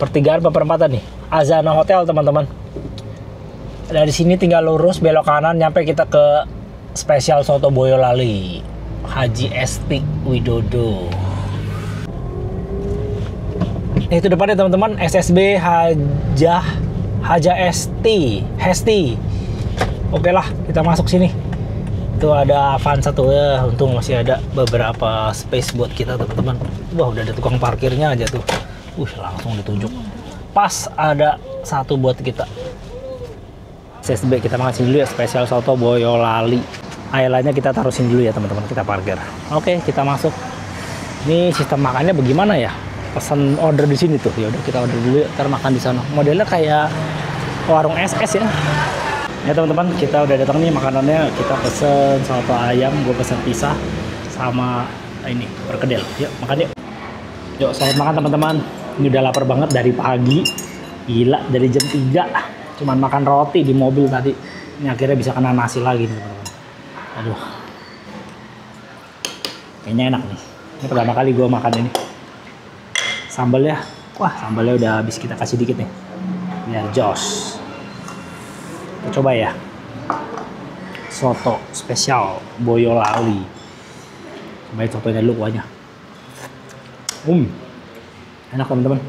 pertigaan apa perempatan nih, Azana Hotel teman-teman. Dari sini tinggal lurus belok kanan nyampe kita ke Spesial Soto Boyolali Haji Esti Widodo. Itu depannya teman-teman, SSB Haja Hesti. Oke lah, kita masuk sini. Itu ada Avanza tuh ya, untung masih ada beberapa space buat kita teman-teman. Wah, udah ada tukang parkirnya aja tuh. Langsung ditunjuk. Pas ada satu buat kita. SSB kita makan dulu ya, Spesial Soto Boyolali. Ailanya kita taruh sini dulu ya teman-teman, kita parkir. Oke, kita masuk. Ini sistem makannya bagaimana ya? Pesan order di sini tuh. Ya udah kita order dulu, ntar makan di sana. Modelnya kayak warung SS ya. Ya teman-teman, kita udah datang nih makanannya. Kita pesen soto ayam, gue pesen pisah sama ini perkedel. Yuk makan yuk. Yuk selamat makan teman-teman. Ini udah lapar banget dari pagi. Gila, dari jam 3 cuman makan roti di mobil tadi. Ini akhirnya bisa kena nasi lagi nih teman-teman. Aduh, kayaknya enak nih. Ini pertama kali gue makan ini. Sambalnya, wah sambalnya udah habis, kita kasih dikit nih biar jos. Kita coba ya, soto spesial Boyolali. Cobain sotonya dulu kuahnya. Enak teman-teman.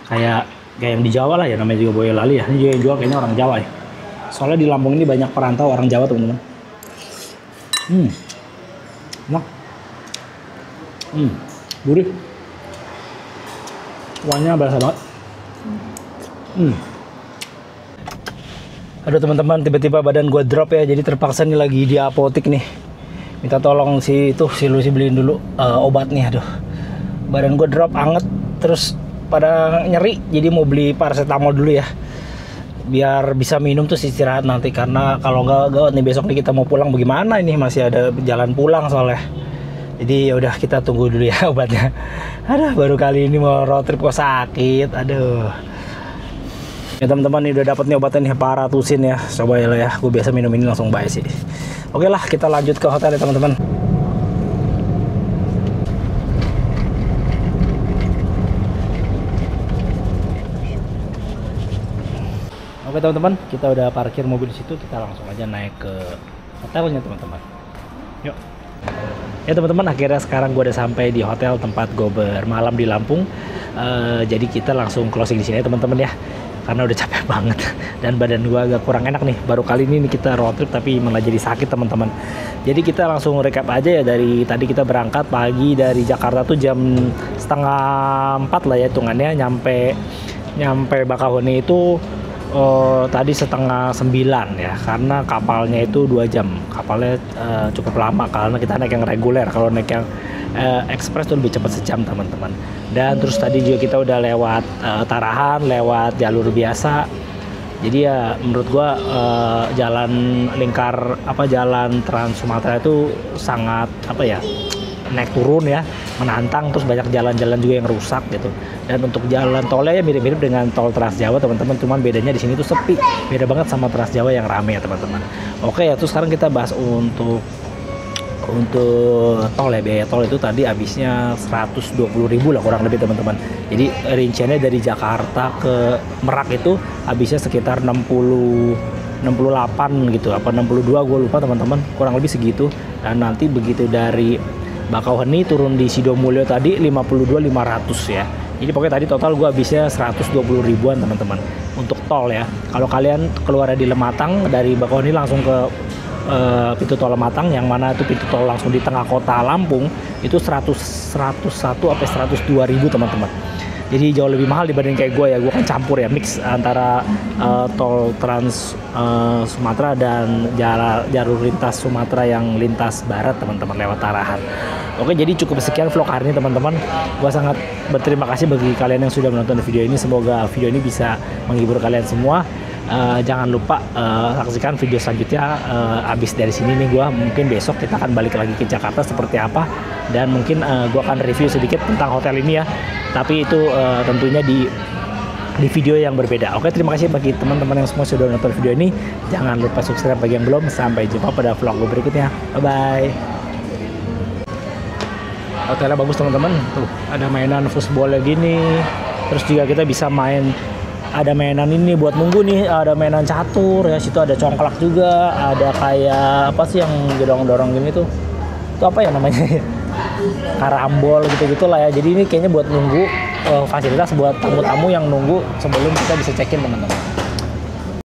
Kayak yang di Jawa lah ya, namanya juga Boyolali ya. Ini juga yang jual kayaknya orang Jawa ya. Soalnya di Lampung ini banyak perantau orang Jawa teman-teman. Enak. Gurih. Kuahnya berasa banget. Aduh teman-teman, tiba-tiba badan gue drop ya, jadi terpaksa nih lagi di apotik nih. Minta tolong si Lucy beliin dulu obat nih. Aduh, badan gue drop anget, terus pada nyeri, jadi mau beli paracetamol dulu ya, biar bisa minum terus istirahat nanti. Karena kalau nggak gawat nih, besok nih kita mau pulang bagaimana, ini masih ada jalan pulang soalnya. Jadi ya udah kita tunggu dulu ya obatnya. Aduh, baru kali ini mau road trip kok sakit. Aduh. Ya teman-teman, ini udah dapat nih obatnya nih, Paratusin ya. Coba ya lah ya. Gue biasa minum ini langsung baik sih. Oke lah, kita lanjut ke hotel ya teman-teman. Oke teman-teman, kita udah parkir mobil di situ, kita langsung aja naik ke hotelnya teman-teman. Yuk. Ya teman-teman, akhirnya sekarang gue udah sampai di hotel tempat gue bermalam di Lampung. Jadi kita langsung closing di sini ya teman-teman ya, karena udah capek banget dan badan gue agak kurang enak nih. Baru kali ini kita road trip tapi malah jadi sakit teman-teman. Jadi kita langsung recap aja ya, dari tadi kita berangkat pagi dari Jakarta tuh jam 3:30 lah ya hitungannya, nyampe Bakahuni itu tadi 8:30 ya, karena kapalnya itu 2 jam. Kapalnya cukup lama karena kita naik yang reguler. Kalau naik yang ekspres tuh lebih cepat sejam teman-teman. Dan terus tadi juga kita udah lewat Tarahan, lewat jalur biasa. Jadi ya menurut gua jalan jalan Trans Sumatera itu sangat naik turun ya, menantang, terus banyak jalan-jalan juga yang rusak gitu. Dan untuk jalan tolnya ya mirip-mirip dengan tol Trans Jawa teman-teman, cuman bedanya di sini tuh sepi, beda banget sama Trans Jawa yang rame ya teman-teman. Oke ya, terus sekarang kita bahas untuk tol ya. Biaya tol itu tadi habisnya 120.000 lah kurang lebih teman-teman. Jadi rinciannya dari Jakarta ke Merak itu habisnya sekitar 68 gitu, apa 62 gue lupa teman-teman, kurang lebih segitu. Dan nanti begitu dari Bakauheni turun di Sidomulyo tadi 52.500 ya. Jadi pokoknya tadi total gue habisnya 120.000-an teman-teman untuk tol ya. Kalau kalian keluar dari Lematang, dari Bakauheni langsung ke pintu tol Lematang, yang mana itu pintu tol langsung di tengah kota Lampung, itu 101 sampai 102.000 teman-teman. Jadi jauh lebih mahal dibanding kayak gue ya. Gue kan campur ya, mix antara tol Trans Sumatera dan jalur lintas Sumatera yang lintas barat teman-teman, lewat Tarahan. Oke, jadi cukup sekian vlog hari ini teman-teman. Gue sangat berterima kasih bagi kalian yang sudah menonton video ini. Semoga video ini bisa menghibur kalian semua. Jangan lupa saksikan video selanjutnya. Abis dari sini nih gue mungkin besok kita akan balik lagi ke Jakarta seperti apa, dan mungkin gue akan review sedikit tentang hotel ini ya, tapi itu tentunya di video yang berbeda. Oke, terima kasih bagi teman-teman yang semua sudah nonton video ini. Jangan lupa subscribe bagi yang belum. Sampai jumpa pada vlog gue berikutnya. Bye bye. Hotelnya bagus teman-teman, tuh ada mainan football gini, terus juga kita bisa ada mainan ini buat nunggu nih, ada mainan catur ya, situ ada congklak juga, ada kayak apa sih yang dorong-dorong gini tuh, itu apa ya namanya, karambol gitu-gitu lah ya. Jadi ini kayaknya buat nunggu, fasilitas buat tamu-tamu yang nunggu sebelum kita bisa check-in teman-teman.